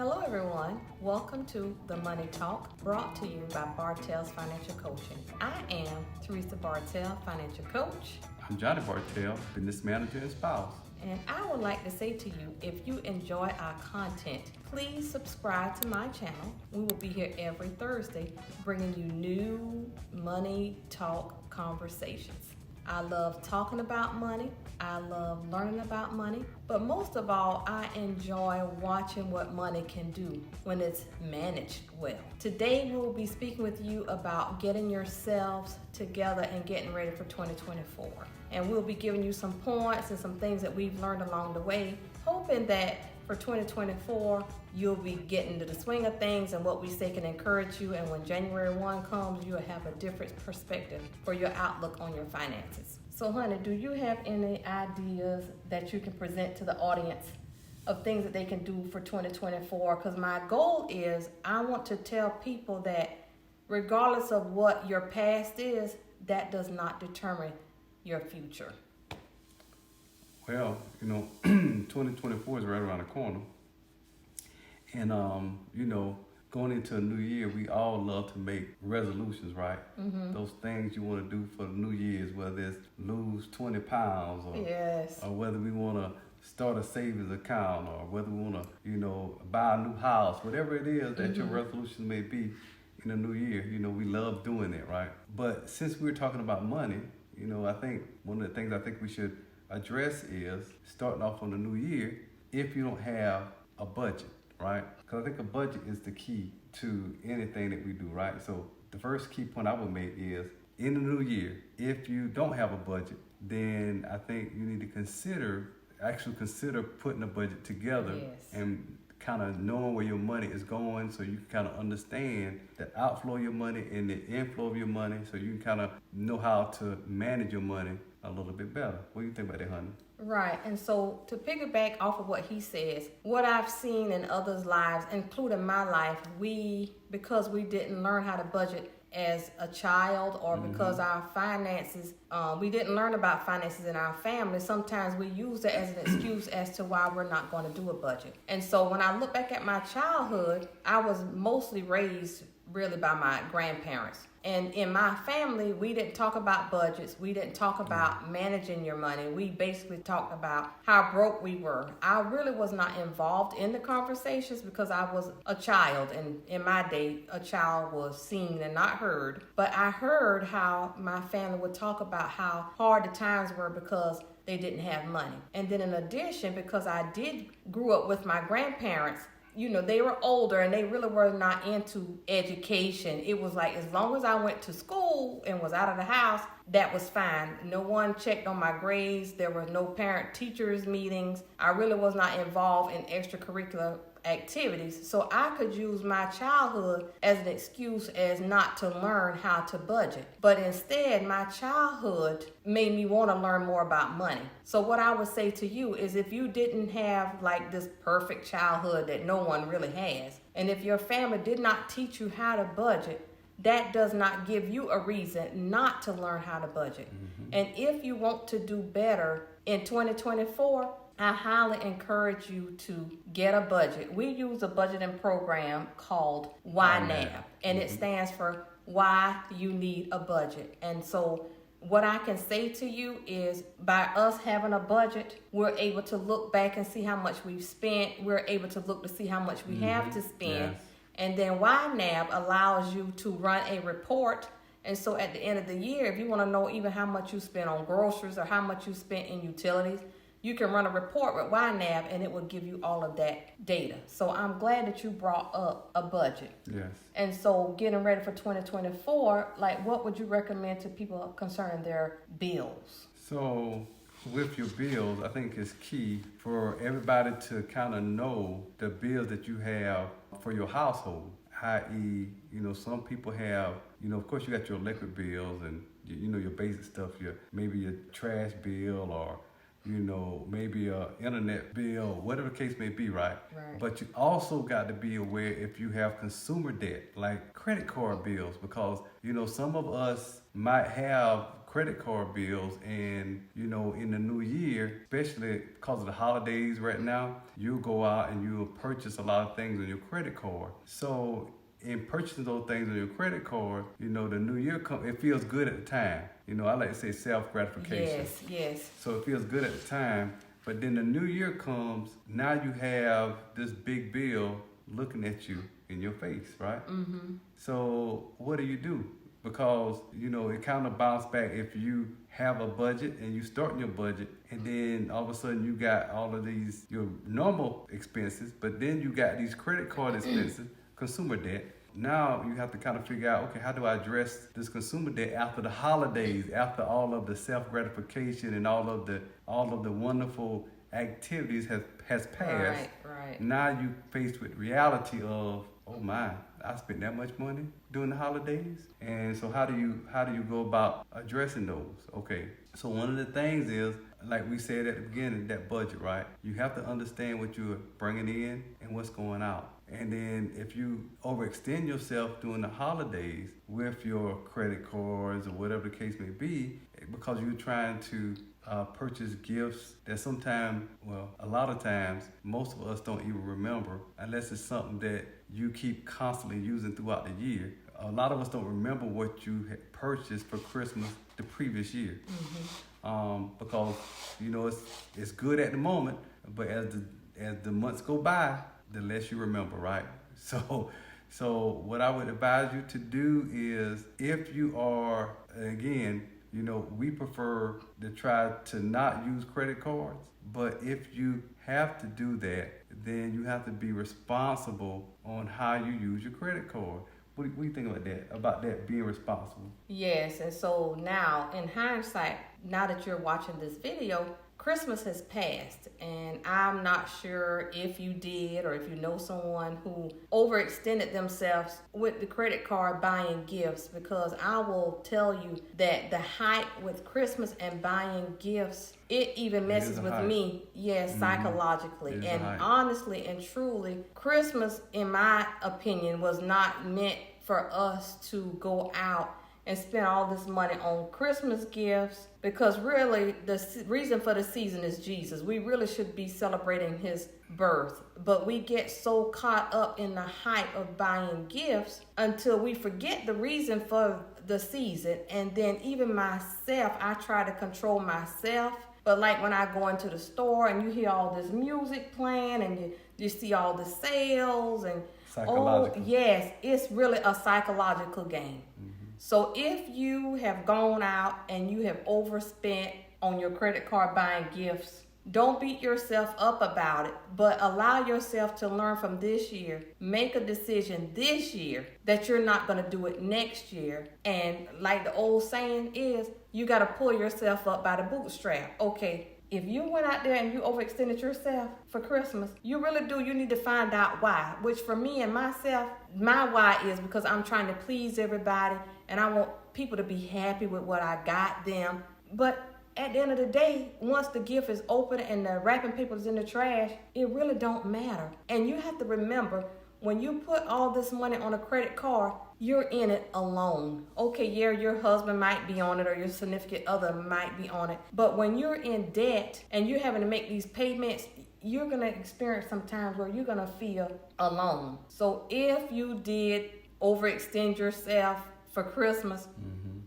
Hello everyone, welcome to The Money Talk, brought to you by Bartelles Financial Coaching. I am Theresa Bartelle, Financial Coach. I'm Johny Bartelle, business manager and spouse. And I would like to say to you, if you enjoy our content, please subscribe to my channel. We will be here every Thursday bringing you new money talk conversations. I love talking about money. I love learning about money. But most of all, I enjoy watching what money can do when it's managed well. Today, we will be speaking with you about getting yourselves together and getting ready for 2024. And we'll be giving you some points and some things that we've learned along the way, hoping that for 2024, you'll be getting to the swing of things and what we say can encourage you. And when January 1 comes, you'll have a different perspective for your outlook on your finances. So, honey, do you have any ideas that you can present to the audience of things that they can do for 2024? Because my goal is I want to tell people that regardless of what your past is, that does not determine your future. Well, 2024 is right around the corner. And, going into a new year, we all love to make resolutions, right? Mm-hmm. Those things you want to do for the new year's, whether it's lose 20 pounds or, yes, or whether we want to start a savings account or whether we want to, buy a new house, whatever it is that your resolution may be in the new year. We love doing it, right? But since we're talking about money, I think one of the things I think we should address is starting off on the new year if you don't have a budget, right? Because I think a budget is the key to anything that we do, right? So the first key point I would make is in the new year, if you don't have a budget, then I think you need to consider putting a budget together. Yes. And kind of knowing where your money is going so you can kind of understand the outflow of your money and the inflow of your money so you can kind of know how to manage your money a little bit better. What do you think about that, honey? Right. And so to piggyback off of what he says, what I've seen in others' lives, including my life, because we didn't learn how to budget as a child or because our finances, we didn't learn about finances in our family, sometimes we use it as an excuse as to why we're not going to do a budget. And so when I look back at my childhood, I was mostly raised really by my grandparents. And in my family, we didn't talk about budgets. We didn't talk about managing your money. We basically talked about how broke we were. I really was not involved in the conversations because I was a child. And in my day, a child was seen and not heard. But I heard how my family would talk about how hard the times were because they didn't have money. And then in addition, because I grew up with my grandparents, they were older and they really were not into education. It was like as long as I went to school and was out of the house, that was fine. No one checked on my grades. There were no parent-teachers meetings. I really was not involved in extracurricular activities. So I could use my childhood as an excuse as not to learn how to budget. But instead, my childhood made me want to learn more about money. So what I would say to you is if you didn't have like this perfect childhood that no one really has, and if your family did not teach you how to budget, that does not give you a reason not to learn how to budget. Mm-hmm. And if you want to do better in 2024, I highly encourage you to get a budget. We use a budgeting program called YNAB, and it stands for Why You Need a Budget. And so what I can say to you is by us having a budget, we're able to look back and see how much we've spent. We're able to look to see how much we have to spend. Yes. And then YNAB allows you to run a report. And so at the end of the year, if you want to know even how much you spent on groceries or how much you spent in utilities, you can run a report with YNAB and it will give you all of that data. So I'm glad that you brought up a budget. Yes. And so getting ready for 2024, what would you recommend to people concerning their bills? So with your bills, I think it's key for everybody to kind of know the bills that you have for your household, i.e., some people have, of course you got your electric bills and, your basic stuff, maybe your trash bill or maybe a internet bill, whatever the case may be, right? But you also got to be aware if you have consumer debt, like credit card bills, because, some of us might have credit card bills, and in the new year, especially because of the holidays right now, you'll go out and you'll purchase a lot of things on your credit card. So in purchasing those things on your credit card, the new year comes, it feels good at the time. I like to say self-gratification. Yes. So it feels good at the time, but then the new year comes, now you have this big bill looking at you in your face, right? Mm-hmm. So what do? Because, it kind of bounces back if you have a budget and you start your budget, and then all of a sudden you got all of these, your normal expenses, but then you got these credit card expenses, consumer debt. Now you have to kind of figure out, okay, how do I address this consumer debt after the holidays, after all of the self-gratification and all of the wonderful activities has passed. Right. Now you faced with reality of, oh my, I spent that much money during the holidays. And so how do you go about addressing those? Okay, so one of the things is, like we said at the beginning, that budget, right? You have to understand what you're bringing in and what's going out. And then if you overextend yourself during the holidays with your credit cards or whatever the case may be, because you're trying to purchase gifts that sometimes, a lot of times, most of us don't even remember unless it's something that you keep constantly using throughout the year. A lot of us don't remember what you had purchased for Christmas the previous year. Mm-hmm. Because, it's good at the moment, but as the months go by, the less you remember, right? So what I would advise you to do is, if you are, again, we prefer to try to not use credit cards, but if you have to do that, then you have to be responsible on how you use your credit card. What do you think about that being responsible? Yes, and so now, in hindsight, now that you're watching this video, Christmas has passed, and I'm not sure if you did or if you know someone who overextended themselves with the credit card buying gifts, because I will tell you that the hype with Christmas and buying gifts, it even messes with me, psychologically. Mm-hmm. And honestly and truly, Christmas, in my opinion, was not meant for us to go out and spend all this money on Christmas gifts, because really the reason for the season is Jesus. We really should be celebrating his birth, but we get so caught up in the hype of buying gifts until we forget the reason for the season. And then even myself, I try to control myself. But like when I go into the store and you hear all this music playing and you see all the sales and yes, it's really a psychological game. Mm-hmm. So if you have gone out and you have overspent on your credit card buying gifts, don't beat yourself up about it, but allow yourself to learn from this year. Make a decision this year that you're not going to do it next year. And like the old saying is, you got to pull yourself up by the bootstrap. Okay, if you went out there and you overextended yourself for Christmas, you really do. You need to find out why, which for me and myself, my why is because I'm trying to please everybody and I want people to be happy with what I got them. But at the end of the day, once the gift is open and the wrapping paper is in the trash, it really don't matter. And you have to remember, when you put all this money on a credit card, you're in it alone. Okay, yeah, your husband might be on it or your significant other might be on it. But when you're in debt and you're having to make these payments, you're going to experience some times where you're going to feel alone. So if you did overextend yourself for Christmas,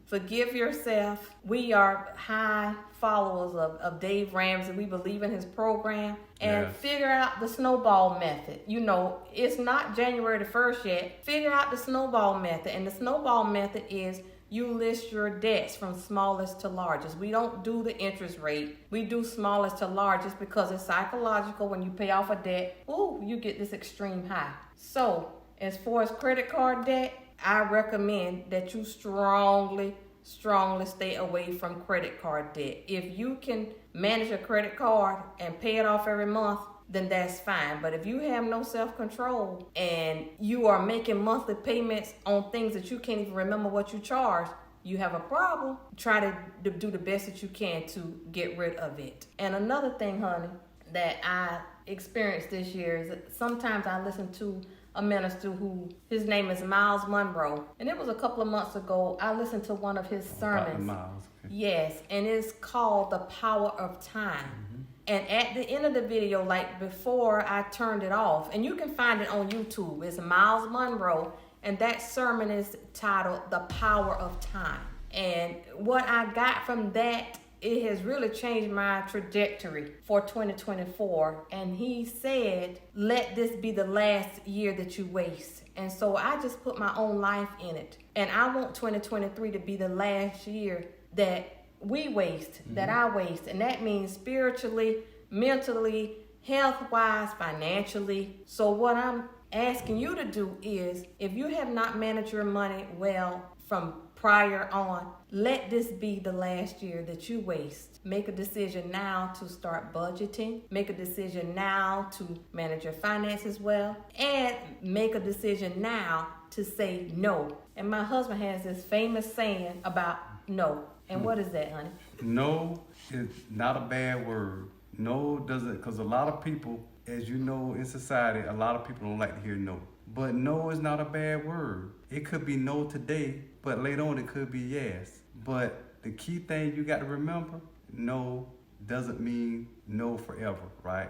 forgive yourself. We are high followers of Dave Ramsey. We believe in his program. And figure out the snowball method. It's not January the 1st yet. Figure out the snowball method. And the snowball method is you list your debts from smallest to largest. We don't do the interest rate. We do smallest to largest because it's psychological. When you pay off a debt, you get this extreme high. So as far as credit card debt, I recommend that you strongly stay away from credit card debt. If you can manage a credit card and pay it off every month, then that's fine. But if you have no self-control and you are making monthly payments on things that you can't even remember what you charged, you have a problem. Try to do the best that you can to get rid of it. And another thing, honey, that I experienced this year is that sometimes I listen to a minister who, his name is Miles Monroe. And it was a couple of months ago, I listened to one of his sermons. Miles. Okay. Yes, and it's called The Power of Time. And at the end of the video, like before I turned it off, and you can find it on YouTube, it's Miles Monroe, and that sermon is titled The Power of Time. And what I got from that, it has really changed my trajectory for 2024. And he said, let this be the last year that you waste. And so I just put my own life in it. And I want 2023 to be the last year that we waste, that I waste. And that means spiritually, mentally, health-wise, financially. So what I'm asking you to do is, if you have not managed your money well from prior on, let this be the last year that you waste. Make a decision now to start budgeting. Make a decision now to manage your finances well. And make a decision now to say no. And my husband has this famous saying about no. And what is that, honey? No is not a bad word. No doesn't, because a lot of people, as you know, in society, a lot of people don't like to hear no. But no is not a bad word. It could be no today, but later on it could be yes. But the key thing you got to remember, no doesn't mean no forever, right?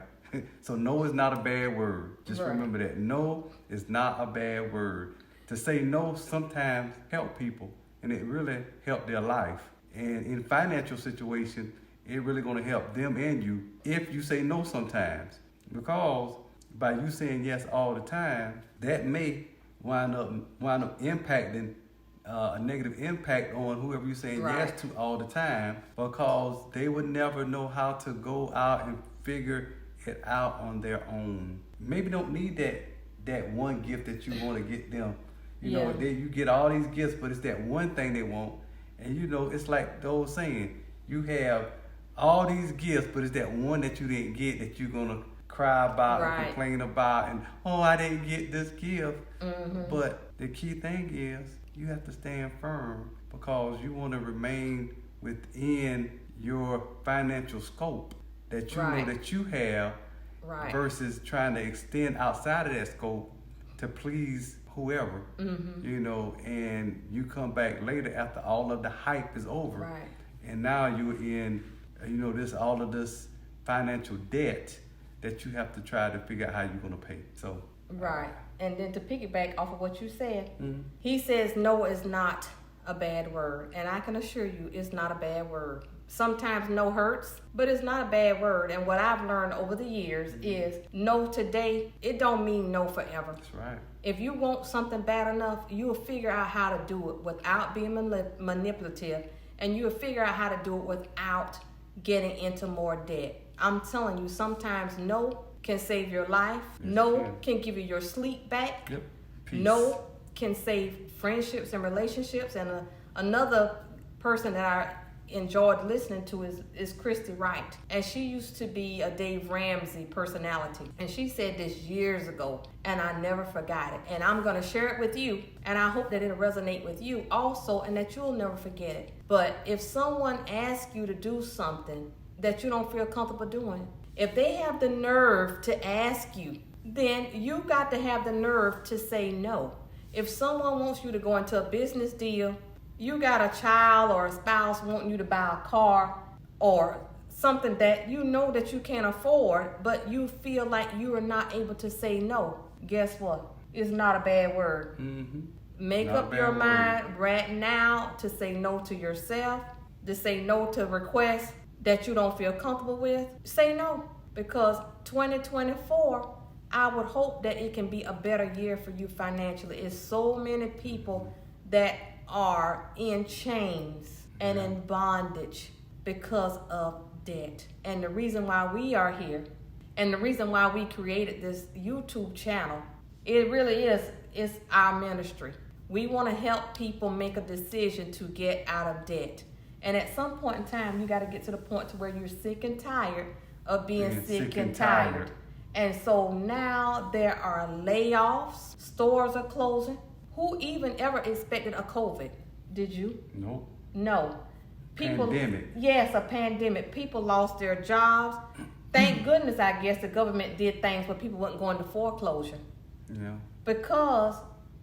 So no is not a bad word. Just remember that. No is not a bad word. To say no sometimes help people, and it really help their life. And in financial situation, it really going to help them and you if you say no sometimes. Because by you saying yes all the time, that may wind up impacting a negative impact on whoever you're saying yes to all the time, because they would never know how to go out and figure it out on their own. Maybe don't need that one gift that you want to get them. You know, you get all these gifts, but it's that one thing they want. And you know, it's like the old saying, you have all these gifts, but it's that one that you didn't get that you're going to cry about and complain about, and I didn't get this gift. But the key thing is you have to stand firm, because you want to remain within your financial scope that you know that you have, versus trying to extend outside of that scope to please whoever, you know, and you come back later after all of the hype is over, and now you're in, you know, all of this financial debt that you have to try to figure out how you're going to pay. So and then to piggyback off of what you said, he says no is not a bad word, and I can assure you it's not a bad word. Sometimes no hurts, but it's not a bad word. And what I've learned over the years is no today, it don't mean no forever. That's right. If you want something bad enough, you'll figure out how to do it without being manipulative, and you'll figure out how to do it without getting into more debt. I'm telling you, sometimes no can save your life. No can give you your sleep back. No can save friendships and relationships. And another person that I enjoyed listening to is Christy Wright. And she used to be a Dave Ramsey personality. And she said this years ago, and I never forgot it. And I'm going to share it with you. And I hope that it'll resonate with you also, and that you'll never forget it. But if someone asks you to do something that you don't feel comfortable doing, if they have the nerve to ask you, then you got to have the nerve to say no. If someone wants you to go into a business deal, you got a child or a spouse wanting you to buy a car or something that you know that you can't afford, but you feel like you are not able to say no, guess what? It's not a bad word. Make up your mind right now to say no to yourself, to say no to requests that you don't feel comfortable with. Say no, because 2024, I would hope that it can be a better year for you financially. It's so many people that are in chains and in bondage because of debt. And the reason why we are here, and the reason why we created this YouTube channel, it really is our ministry. We want to help people make a decision to get out of debt. And at some point in time, you got to get to the point to where you're sick and tired of being sick and tired. And so now there are layoffs, stores are closing. Who even ever expected a COVID? Did you? No. People, pandemic. Yes, a pandemic. People lost their jobs. Thank goodness, I guess, the government did things where people wouldn't go into foreclosure. Yeah. Because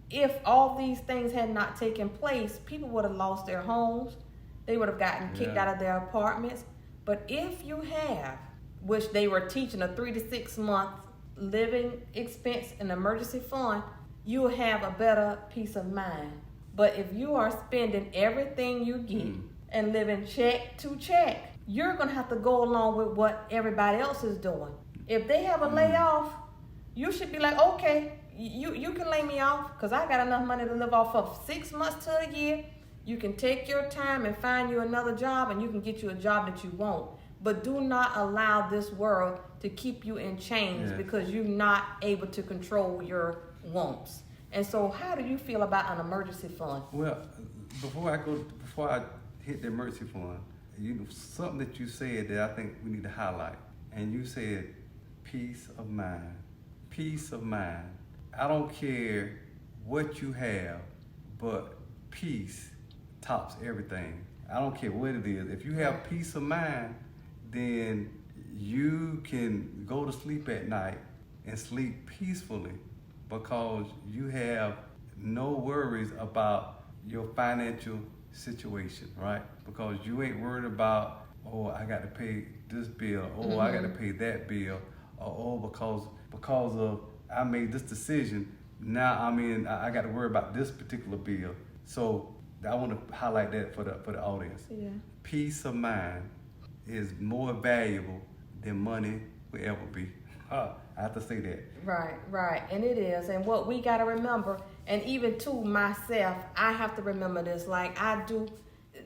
if all these things had not taken place, people would have lost their homes. They would have gotten kicked out of their apartments. But if you have, which they were teaching, a 3 to 6 month living expense and emergency fund, you will have a better peace of mind. But if you are spending everything you get and living check to check, you're going to have to go along with what everybody else is doing. If they have a layoff, you should be like, okay, you can lay me off because I got enough money to live off of 6 months to a year. You can take your time and find you another job, and you can get you a job that you want. But do not allow this world to keep you in chains because you're not able to control your wants. And so how do you feel about an emergency fund? Well, before I hit the emergency fund, something that you said that I think we need to highlight. And you said peace of mind. Peace of mind. I don't care what you have, but peace tops everything. I don't care what it is. If you have peace of mind, then you can go to sleep at night and sleep peacefully because you have no worries about your financial situation, right? Because you ain't worried about, oh, I got to pay this bill, oh, I got to pay that bill, or oh, because of I made this decision, now I got to worry about this particular bill. So I want to highlight that for the audience. Yeah. Peace of mind is more valuable than money will ever be. I have to say that. Right. And it is. And what we got to remember, and even to myself, I have to remember this. Like I do,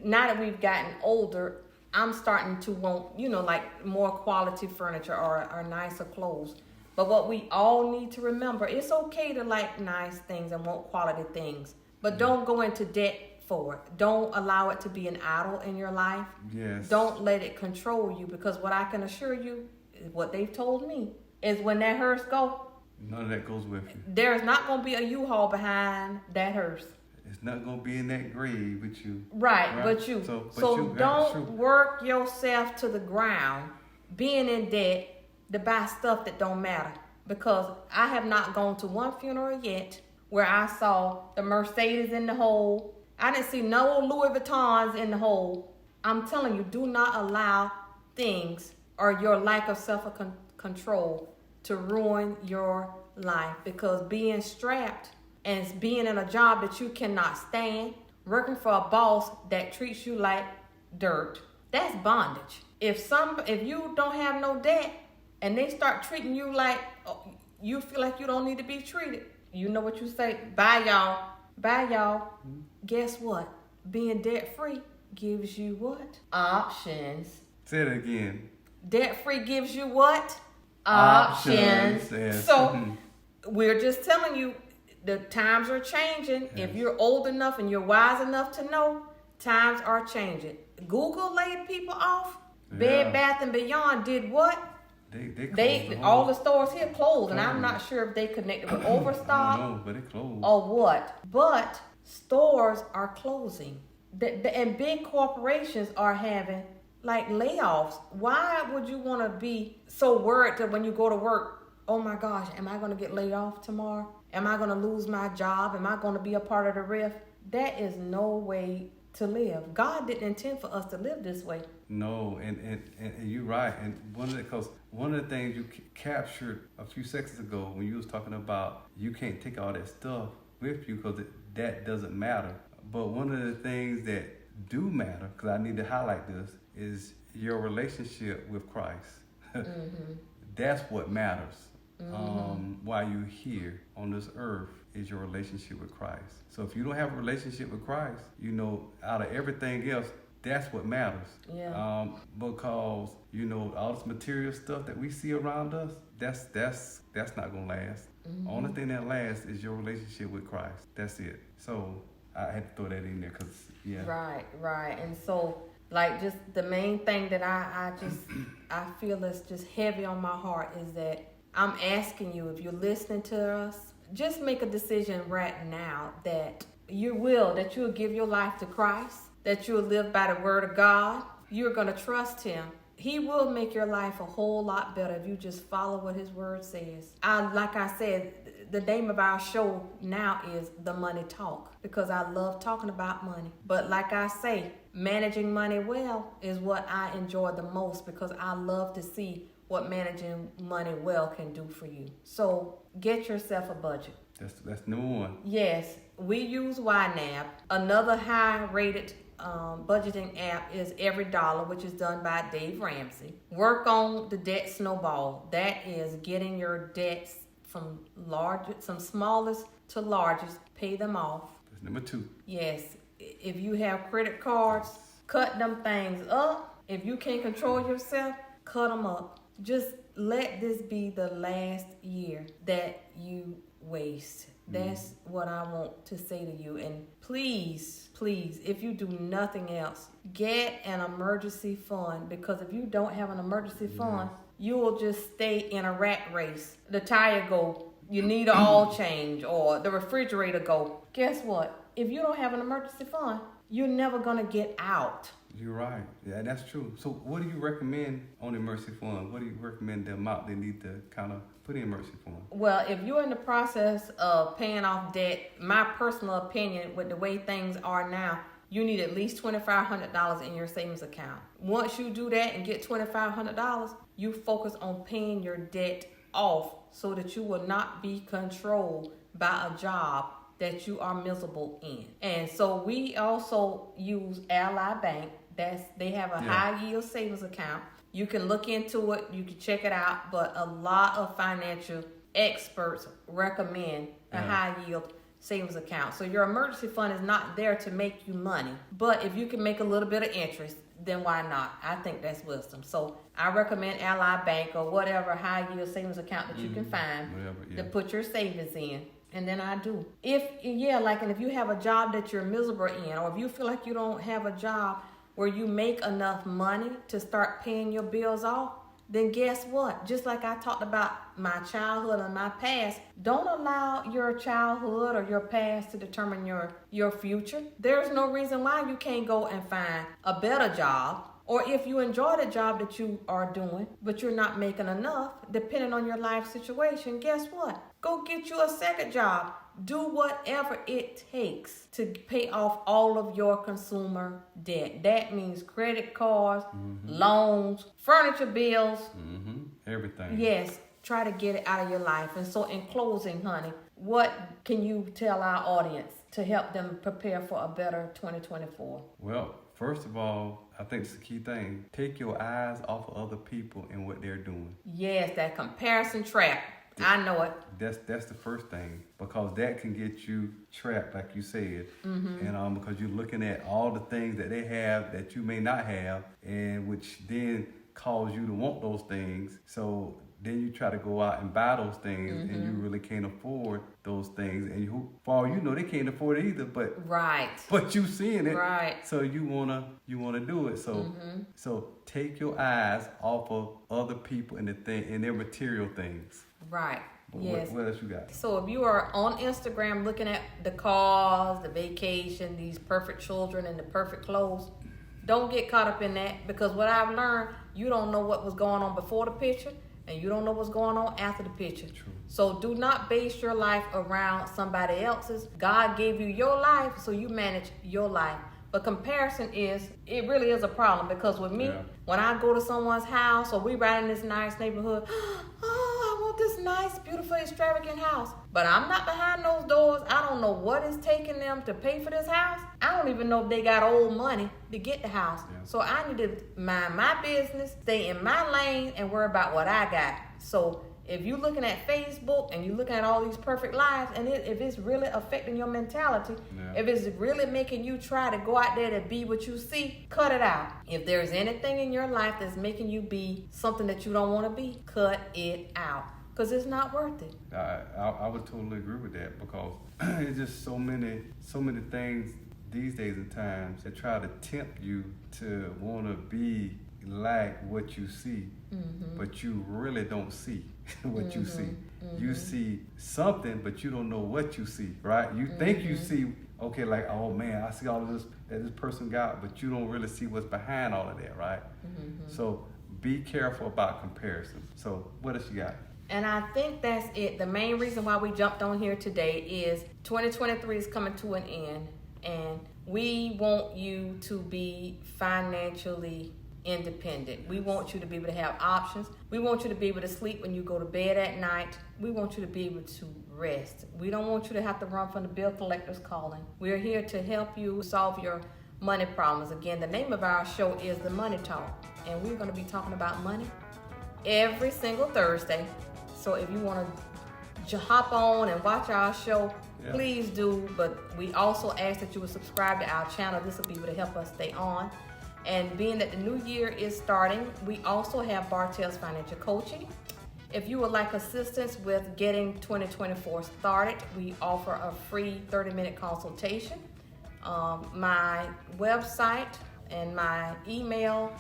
now that we've gotten older, I'm starting to want, like more quality furniture or nicer clothes. But what we all need to remember, it's okay to like nice things and want quality things. But don't go into debt for it. Don't allow it to be an idol in your life. Yes. Don't let it control you, because what I can assure you, what they've told me, is when that hearse go, none of that goes with you. There's not going to be a U-Haul behind that hearse. It's not going to be in that grave with you. Right? But you. So don't work yourself to the ground being in debt to buy stuff that don't matter. Because I have not gone to one funeral yet where I saw the Mercedes in the hole. I didn't see no Louis Vuittons in the hole. I'm telling you, do not allow things or your lack of self-control to ruin your life. Because being strapped and being in a job that you cannot stand, working for a boss that treats you like dirt, that's bondage. If you don't have no debt and they start treating you like you feel like you don't need to be treated, you know what you say? Bye, y'all. Mm-hmm. Guess what? Being debt-free gives you what? Options. Say it again. Debt-free gives you what? Options. Yes. So we're just telling you, the times are changing. Yes. If you're old enough and you're wise enough to know, times are changing. Google laid people off. Yeah. Bed Bath & Beyond did what? They all the stores here closed, and I'm not sure if they connected with Overstock. I don't know, but it closed. Or what? But stores are closing. And big corporations are having like layoffs. Why would you want to be so worried that when you go to work, oh my gosh, am I going to get laid off tomorrow? Am I going to lose my job? Am I going to be a part of the RIF? That is no way to live. God didn't intend for us to live this way. No, and you're right. And one of the things you captured a few seconds ago when you was talking about you can't take all that stuff with you because that doesn't matter. But one of the things that do matter, because I need to highlight this, is your relationship with Christ. Mm-hmm. That's what matters. Mm-hmm. While you're here on this earth is your relationship with Christ. So if you don't have a relationship with Christ, out of everything else, that's what matters. Yeah. Because all this material stuff that we see around us, that's not gonna last. Mm-hmm. Only thing that lasts is your relationship with Christ. That's it. So I had to throw that in there because Right. And so like just the main thing that I feel is just heavy on my heart is that I'm asking you, if you're listening to us, just make a decision right now that you'll give your life to Christ, that you'll live by the word of God. You're going to trust him He will make your life a whole lot better if you just follow what his word says. Like I said, the name of our show now is The Money Talk, because I love talking about money. But like I say, managing money well is what I enjoy the most, because I love to see what managing money well can do for you. So get yourself a budget. That's number one. Yes, we use YNAB. Another high-rated budgeting app is Every Dollar, which is done by Dave Ramsey. Work on the debt snowball. That is getting your debts from smallest to largest, pay them off. That's number two. Yes, if you have credit cards, cut them things up. If you can't control yourself, cut them up. Just let this be the last year that you waste. That's what I want to say to you. And please, if you do nothing else, get an emergency fund, because if you don't have an emergency fund, you will just stay in a rat race. The tire go, you need an oil change, or the refrigerator go. Guess what? If you don't have an emergency fund, you're never going to get out. You're right. Yeah, that's true. So what do you recommend on the emergency fund? What do you recommend the amount they need to kind of put in emergency fund? Well, if you're in the process of paying off debt, my personal opinion with the way things are now, you need at least $2,500 in your savings account. Once you do that and get $2,500, you focus on paying your debt off so that you will not be controlled by a job that you are miserable in. And so we also use Ally Bank. They have a high yield savings account. You can look into it, you can check it out, but a lot of financial experts recommend a high yield savings account. So your emergency fund is not there to make you money, but if you can make a little bit of interest, then why not? I think that's wisdom. So I recommend Ally Bank or whatever high yield savings account that you can find to put your savings in. And then I do. And if you have a job that you're miserable in, or if you feel like you don't have a job where you make enough money to start paying your bills off, then guess what? Just like I talked about my childhood and my past, don't allow your childhood or your past to determine your future. There's no reason why you can't go and find a better job. Or if you enjoy the job that you are doing, but you're not making enough, depending on your life situation, guess what? Go get you a second job. Do whatever it takes to pay off all of your consumer debt. That means credit cards, loans, furniture bills. Everything. Yes, try to get it out of your life. And so in closing, honey, what can you tell our audience to help them prepare for a better 2024? Well, first of all, I think it's the key thing. Take your eyes off of other people and what they're doing. Yes, that comparison trap. I know it. That's the first thing, because that can get you trapped, like you said, and because you're looking at all the things that they have that you may not have, and which then cause you to want those things. So then you try to go out and buy those things, and you really can't afford those things, and for all you know, they can't afford it either. But you seeing it, right? So you wanna do it. So so take your eyes off of other people and their material things. Right. Yes. What else you got? So if you are on Instagram looking at the cars, the vacation, these perfect children, and the perfect clothes, don't get caught up in that, because what I've learned, you don't know what was going on before the picture, and you don't know what's going on after the picture. True. So do not base your life around somebody else's. God gave you your life, so you manage your life. But comparison it really is a problem, because with me, when I go to someone's house or we ride in this nice neighborhood, I want this nice, beautiful, extravagant house. But I'm not behind those doors. I don't know what is taking them to pay for this house. I don't even know if they got old money to get the house. Yeah. So I need to mind my business, stay in my lane, and worry about what I got. So if you're looking at Facebook and you're looking at all these perfect lives, and if it's really affecting your mentality, if it's really making you try to go out there to be what you see, cut it out. If there's anything in your life that's making you be something that you don't want to be, cut it out, because it's not worth it. I would totally agree with that, because it's just so many things these days and times that try to tempt you to want to be like what you see, but you really don't see what you see. You see something, but you don't know what you see, right? You think you see, okay, like, oh man, I see all of this that this person got, but you don't really see what's behind all of that, right? So be careful about comparison. So what else you got? And I think that's it. The main reason why we jumped on here today is 2023 is coming to an end, and we want you to be financially independent. We want you to be able to have options. We want you to be able to sleep when you go to bed at night. We want you to be able to rest. We don't want you to have to run from the bill collectors calling. We're here to help you solve your money problems. Again, the name of our show is The Money Talk, and we're going to be talking about money every single Thursday. So if you want to hop on and watch our show, please do. But we also ask that you would subscribe to our channel. This will be able to help us stay on. And being that the new year is starting, we also have Bartelles Financial Coaching. If you would like assistance with getting 2024 started, we offer a free 30-minute consultation. My website and my email,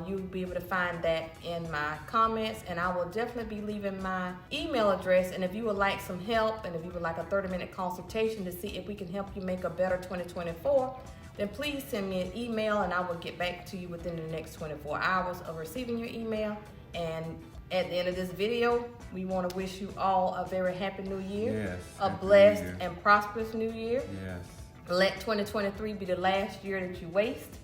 you'll be able to find that in my comments, and I will definitely be leaving my email address. And if you would like some help, and if you would like a 30-minute consultation to see if we can help you make a better 2024, then please send me an email, and I will get back to you within the next 24 hours of receiving your email. And at the end of this video, we want to wish you all a very happy new year, a blessed and prosperous new year. Let 2023 be the last year that you waste.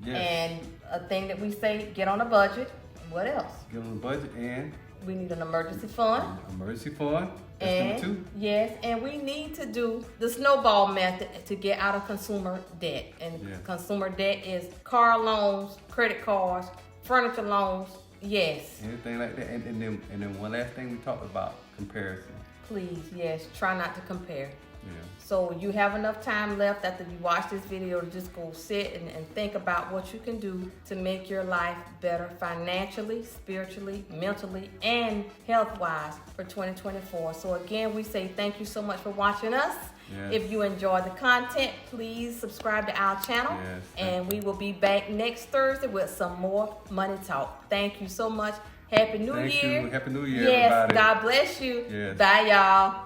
And a thing that we say, get on a budget. What else? Get on a budget, and we need an emergency fund. Emergency fund. That's and number 2. Yes, and we need to do the snowball method to get out of consumer debt. And consumer debt is car loans, credit cards, furniture loans. Yes. Anything like that. And then one last thing we talked about, comparison. Please, yes, try not to compare. Yeah. So you have enough time left after you watch this video to just go sit and think about what you can do to make your life better financially, spiritually, mentally, and health-wise for 2024. So again, we say thank you so much for watching us. If you enjoy the content, please subscribe to our channel, and we will be back next Thursday with some more money talk. Thank you so much. Happy New Year. Happy New Year, yes, everybody. God bless you. Bye, y'all.